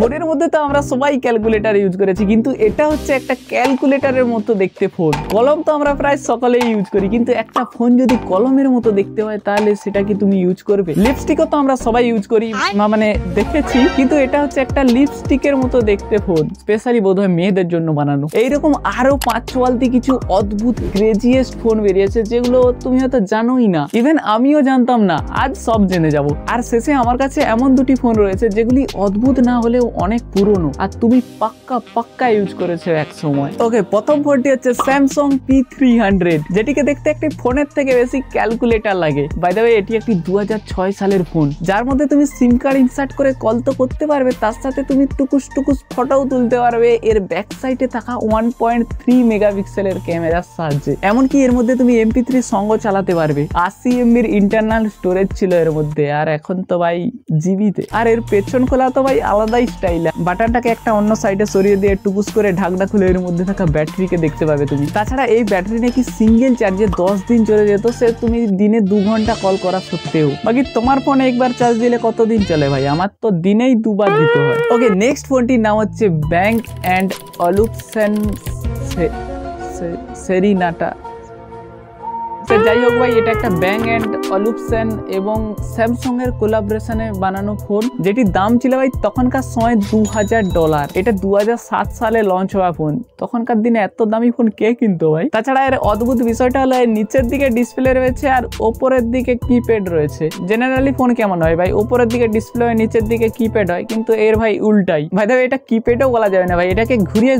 ফোনের মধ্যে তো আমরা সবাই ক্যালকুলেটর ইউজ করেছি, কিন্তু এটা হচ্ছে একটা ক্যালকুলেটরের মতো দেখতে ফোন। কলম তো আমরা প্রায় সকলেই ইউজ করি, কিন্তু একটা ফোন যদি কলমের মতো দেখতে হয় তাহলে সেটা কি তুমি ইউজ করবে? লিপস্টিকও তো আমরা সবাই ইউজ করি, মানে দেখেছি, কিন্তু এটা হচ্ছে একটা লিপস্টিকের মতো দেখতে ফোন, স্পেশালি বোধহয় মেয়েদের জন্য বানানো। এইরকম আরো 5-6 কিছু অদ্ভুত ক্রেজিয়েস্ট ফোন বেরিয়েছে যেগুলো তুমি হয়তো জানোই না, ইভেন আমিও জানতাম না। আজ সব জেনে যাব। আর শেষে আমার কাছে এমন দুটি ফোন রয়েছে যেগুলি অদ্ভুত না হলেও অনেক পুরনো, আর তুমি পাক্কা ইউজ করেছো এক সময়। ওকে, প্রথম ফোনটি হচ্ছে স্যামসাং P300, যেটিকে দেখতে একটি ফোনের থেকে বেশি ক্যালকুলেটর লাগে। বাই দ্য ওয়ে, এটি একটি 2006 সালের ফোন, যার মধ্যে তুমি সিম কার্ড ইনসার্ট করে কল তো করতে পারবে, তার সাথে তুমি টুকুস ফটোও তুলতে পারবে এর ব্যাক সাইডে থাকা 1.3 মেগাপিক্সেলের ক্যামেরার সাহায্যে। এমনকি এর মধ্যে তুমি MP3 সঙ্গ চালাতে পারবে। 80 MB ইন্টারনাল স্টোরেজ ছিল এর মধ্যে, আর এখন তো ভাই জিবিতে। আর এর পেছন খোলা তো ভাই আলাদাই স্টাইল। বাটনটাকে একটা অন্য সাইডে সরিয়ে দিয়ে টুকুস করে ঢাকনা খুলে এর মধ্যে থাকা ব্যাটারিকে দেখতে পাবে তুমি। তাছাড়া এই ব্যাটারি নাকি সিঙ্গেল চার্জে 10 দিন চলে যেত, সে তুমি দিনে 2 ঘন্টা কল করা সত্ত্বেও। বাকি তোমার ফোনে একবার চার্জ দিলে কতদিন চলে ভাই? আমার তো দিনেই 2 বার দিতে হয়। ওকে, নেক্সট ফোনটির নাম হচ্ছে ব্যাংক অ্যান্ড অলুপসন সেরিনাটা। যাই হোক ভাই, এটা একটা ব্যাং অ্যান্ড অলুপসন এবং স্যামসাং এর কোলাবোরেশনে বানানো ফোন, যেটির দাম ছিল ভাই তখনকার সময় $2000। এটা 2007 সালে লঞ্চ হওয়া ফোন। তখনকার দিনে এত দামি ফোন কে কিনতো ভাই? তাছাড়া এর অদ্ভুত বিষয়টা হলো নিচের দিকে ডিসপ্লে রয়েছে আর ওপরের দিকে কিপ্যাড রয়েছে। জেনারেলি ফোন কেমন হয় ভাই? ওপরের দিকে ডিসপ্লে হয়, নিচের দিকে কিপ্যাড হয়, কিন্তু এর ভাই উল্টাই। ভাই দেখো, এটা কিপ্যাডও বলা যাবে না ভাই, এটাকে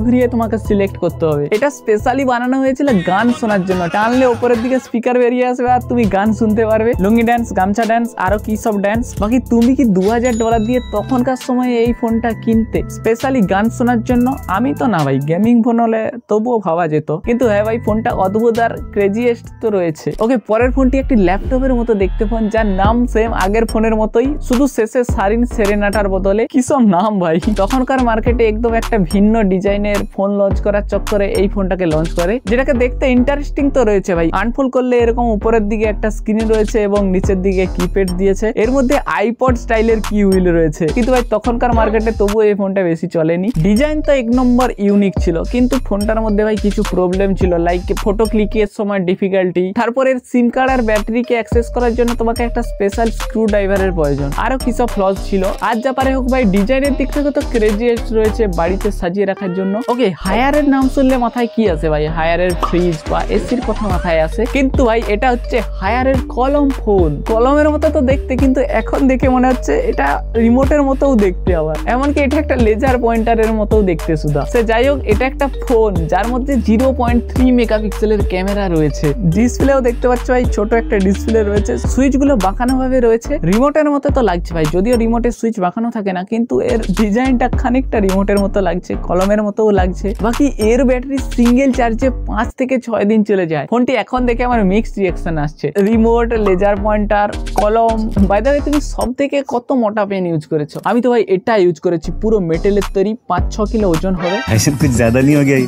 ঘুরিয়ে তোমাকে সিলেক্ট করতে হবে। এটা স্পেশালি বানানো হয়েছিল গান শোনার জন্য। টানলে ওপরের দিকে স্পিকার বেরিয়ে আসবে আর তুমি গান শুনতে পারবে, লুঙ্গি ড্যান্স, গামছা ড্যান্স, আরো কি সব ড্যান্স। বাকি তুমি কি $2000 দিয়ে তখনকার সময় এই ফোনটা কিনতে স্পেশালি গান শোনার জন্য? আমি তো না ভাই, গেমিং ফোন হলে তবুও ভাবা যেত, কিন্তু হ্যাঁ ভাই, ফোনটা অদ্ভুত আর ক্রেজিয়েস্ট তো রয়েছে। ওকে, পরের ফোনটি একটি ল্যাপটপের মতো দেখতে ফোন, যার নাম সেম আগের ফোনের মতোই, শুধু শেষে সারিন সেরেনাটার বদলে কি সব নাম ভাই। তখনকার মার্কেটে একদম একটা ভিন্ন ডিজাইনের ফোন লঞ্চ করার চক্করে এই ফোনটাকে লঞ্চ করে, যেটাকে দেখতে ইন্টারেস্টিং তো রয়েছে ভাই। আনফোল্ড করলে এরকম উপরের দিকে একটা স্ক্রিন রয়েছে এবং নিচের দিকে কিপ্যাড দিয়েছে। এর মধ্যে আইপড স্টাইলের কি হুইল রয়েছে, কিন্তু ভাই তখনকার মার্কেটে তবুও এই ফোনটা বেশি চলেনি। ডিজাইন তো 1 নম্বর ইউনিক ছিল, কিন্তু ফোনটার মধ্যে ভাই কিছু প্রবলেম ছিল, লাইক ফটো ক্লিকের সময় ডিফিকাল্টি। তারপরে সিম কার্ড আর ব্যাটারিকে অ্যাক্সেস করার জন্য তোমাকে একটা স্পেশাল স্ক্রু ড্রাইভারের প্রয়োজন। আরো কি সব ফ্লজ ছিল। আজ যা পারে হোক ভাই, ডিজাইনের দিক থেকে তো ক্রেজিয়েস্ট রয়েছে বাড়িতে সাজিয়ে রাখার জন্য। ওকে, হায়ারের নাম শুনলে মাথায় কি আসে ভাই? হায়ারের ফ্রিজ বা এসির কথা মাথায় আসে, কিন্তু ভাই এটা হচ্ছে হায়ারের কলম ফোন। কলমের মতো তো দেখতে, কিন্তু এখন দেখে মনে হচ্ছে এটা রিমোটের মতোও দেখতে। আবার এমনকি এটা একটা লেজার পয়েন্টারের মতোও দেখতে সুদা। সে যাই হোক, এটা একটা ফোন যার মধ্যে 0.3 মেগাপিক্সেলের ক্যামেরা রয়েছে। ডিসপ্লেও দেখতে পাচ্ছ ভাই, ছোট একটা ডিসপ্লে রয়েছে, সুইচ গুলো বাঁকানো ভাবে রয়েছে। রিমোটের মতো তো লাগছে ভাই, যদিও রিমোটের সুইচ বাঁকানো থাকে না, কিন্তু এর ডিজাইনটা খানিকটা রিমোটের মতো লাগছে, কলমের মতোও লাগছে। বাকি এর ব্যাটারি সিঙ্গেল চার্জে 5 থেকে 6 দিন চলে যায়। ফোনটি এখন দেখে আমার মিক্সড রিঅ্যাকশন আসছে। রিমোট, লেজার পয়েন্টার, কলম। বাই দ্য ওয়ে, তুমি সব থেকে কত মোটা পেন ইউজ করেছো? আমি তো ভাই এটা ইউজ করেছি, পুরো মেটেলের তৈরি, 5-6 কিলো ওজন হবে। ऐसे कुछ ज्यादा नहीं हो गया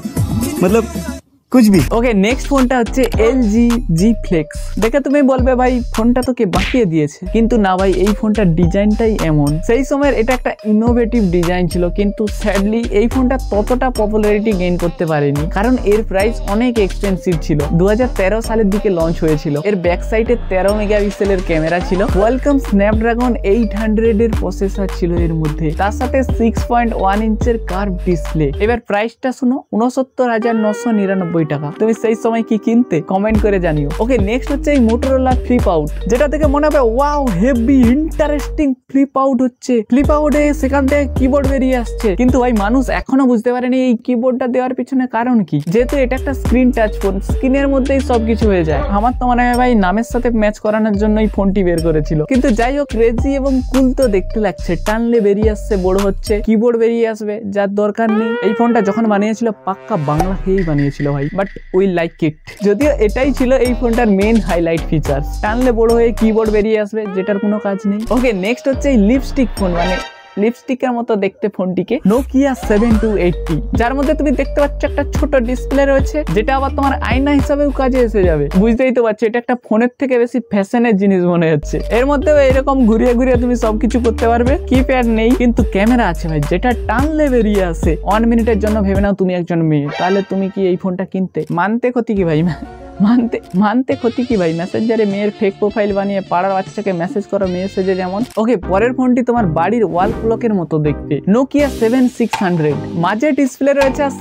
मतलब कुछ भी। ওকে, নেক্সট ফোনটা হচ্ছে LG G Flex। দেখে তুমি বলবে ভাই ফোনটা তোকে বাঁকিয়ে দিয়েছে, কিন্তু না ভাই, এই ফোনটার ডিজাইনটাই এমন। সেই সময়ের এটা একটা ইনোভেটিভ ডিজাইন ছিল, কিন্তু স্যাডলি এই ফোনটা ততটা পপুলারিটি গেইন করতে পারেনি, কারণ এর প্রাইস অনেক এক্সপেন্সিভ ছিল। 2013 সালের দিকে লঞ্চ হয়েছিল। এর ব্যাক সাইডে 13 মেগাপিক্সেলের ক্যামেরা ছিল। ওয়েলকাম স্ন্যাপড্রাগন 800 এর প্রসেসর ছিল এর মধ্যে, তার সাথে 6.1 ইঞ্চের কার্ভ ডিসপ্লে। এবার প্রাইসটা শুনো, 69,999 টাকা। তুমি সেই সময় কি কিনতে? কমেন্ট করে জানিও। ওকে, নেক্সট হচ্ছে এই মোটরোলা ফ্লিপ আউট, যেটা থেকে মনে হবে wow heavy interesting flip out হচ্ছে। ফ্লিপ আউটে সেখান থেকে কিবোর্ড বেরিয়ে আসছে, কিন্তু ভাই মানুষ এখনো বুঝতে পারেনি এই কিবোর্ডটা দেওয়ার পিছনে কারণ কি। যেহেতু এটা একটা স্ক্রিন টাচ ফোন, স্ক্রিনের মধ্যেই সবকিছু হয়ে যায়। আমার তো মনে হয় ভাই নামের সাথে ম্যাচ করানোর জন্যই ফোনটি বের করেছিল। কিন্তু যাই হোক, ক্রেজি এবং কুল তো দেখতে লাগছে। টানলে বেরিয়ে আসছে, বড় হচ্ছে, কিবোর্ড বেরিয়ে আসবে, যার দরকার নেই। এই ফোনটা যখন বানিয়েছিল পাক্কা বাংলা খেয়েই বানিয়েছিল ভাই, বাট উই লাইক ইট। যদিও এটাই ছিল এই ফোনটার মেইন হাইলাইট ফিচার, টানলে বড় হয়ে কিবোর্ড বেরিয়ে আসবে, যেটার কোনো কাজ নেই। ওকে, নেক্সট হচ্ছে এই লিপস্টিক ফোন, মানে লিপস্টিকের মতো দেখতে ফোনটিকে, নোকিয়া 7280, যার মধ্যে তুমি দেখতে পাচ্ছ একটা ছোট ডিসপ্লে রয়েছে, যেটা আবার তোমার আয়না হিসাবেও কাজে এসে যাবে। বুঝতেই তো পারছো এটা একটা ফোনের থেকে বেশি ফ্যাশনের জিনিস মনে হচ্ছে। এর মধ্যেও এরকম ঘুরিয়ে ঘুরিয়ে তুমি সবকিছু করতে পারবে। কিপ্যাড নেই কিন্তু ক্যামেরা আছে ভাই, যেটা টানলে বেরিয়ে আসে। 1 মিনিটের জন্য ভেবে নাও তুমি একজন মেয়ে, তাহলে তুমি কি এই ফোনটা কিনতে? মানতে ক্ষতি কি ভাই, মানতে ক্ষতি কি ভাই? মেসেঞ্জারে মেয়ের ফেক প্রোফাইল বানিয়ে পাড়ার বাচ্চাকে মেসেজ করো মেয়ে সেজে যেমন। ওকে, পরের ফোনটি তোমার বাড়ির ওয়াল ক্লকের মতো দেখতে, নোকিয়া 7600। মাঝে ডিসপ্লে রয়েছে আর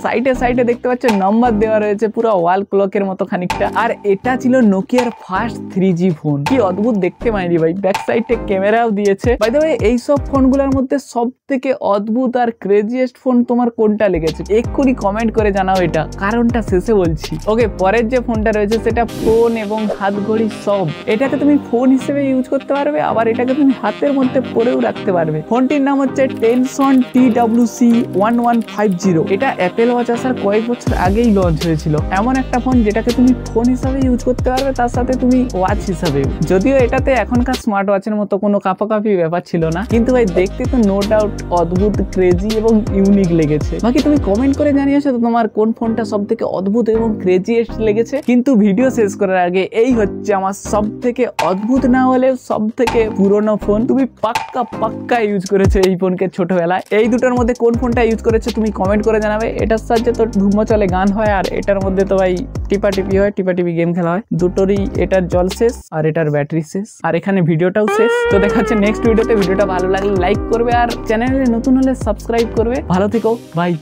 সাইডে দেখতে পাচ্ছ নম্বর দেওয়া রয়েছে, পুরো ওয়াল ক্লকের মতো খানিকটা। আর এটা ছিল নোকিয়ার ফার্স্ট 3G ফোন। কি অদ্ভুত দেখতে মাইরি ভাই, ব্যাক সাইডে ক্যামেরাও দিয়েছে। বাই দ্য ওয়ে, এইসব ফোনগুলোর মধ্যে সব থেকে অদ্ভুত আর ক্রেজিয়েস্ট ফোন তোমার কোনটা লেগেছে এক্ষুনি কমেন্ট করে জানাও, এটা কারণটা শেষে বলছি। ওকে, পরের যে ফোনটা রয়েছে সেটা ফোন এবং হাত ঘড়ি সব। এটাকে তুমি ফোন হিসেবে ইউজ করতে পারবে, আবার এটাকে তুমি হাতের মধ্যে পরেও রাখতে পারবে। ফোনটির নাম হচ্ছে টেনসন TWC1150। এটা অ্যাপেল ওয়াচ আসার কয়েক বছর আগেই লঞ্চ হয়েছিল। এমন একটা ফোন যেটাকে তুমি ফোন হিসাবে ইউজ করতে পারবে, তার সাথে তুমি ওয়াচ হিসাবেও। যদিও এটাতে এখনকার স্মার্ট ওয়াচের মতো কোনো কাপাকাপি ব্যাপার ছিল না, কিন্তু ভাই দেখতে তো নো ডাউট অদ্ভুত, ক্রেজি এবং ইউনিক লেগেছে। বাকি তুমি কমেন্ট করে জানিয়েছো তো তোমার কোন ফোনটা সব থেকে অদ্ভুত এবং ক্রেজিয়েস্ট লেগেছে। কিন্তু ভিডিও শেষ করার আগে, এই হচ্ছে আমার সব থেকে অদ্ভুত না হলেও সব থেকে পুরনো ফোন। তুমি পাক্কা ইউজ করেছো এই ফোনকে ছোটবেলায়। এই দুটোর মধ্যে কোন ফোনটা ইউজ করেছো তুমি কমেন্ট করে জানাবে। এটার সাহায্যে তো ধুমো চলে, গান হয়, আর এটার মধ্যে তো ভাই টিপাটিপি হয়, টিপাটিপি গেম খেলা হয়। দুটোরই এটার জল শেষ আর এটার ব্যাটারি শেষ, আর এখানে ভিডিওটাও শেষ। তো দেখা হচ্ছে নেক্সট ভিডিওতে। ভিডিওটা ভালো লাগলে লাইক করবে আর চ্যানেলে নতুন হলে সাবস্ক্রাইব করবে। ভালো থেকো, বাই।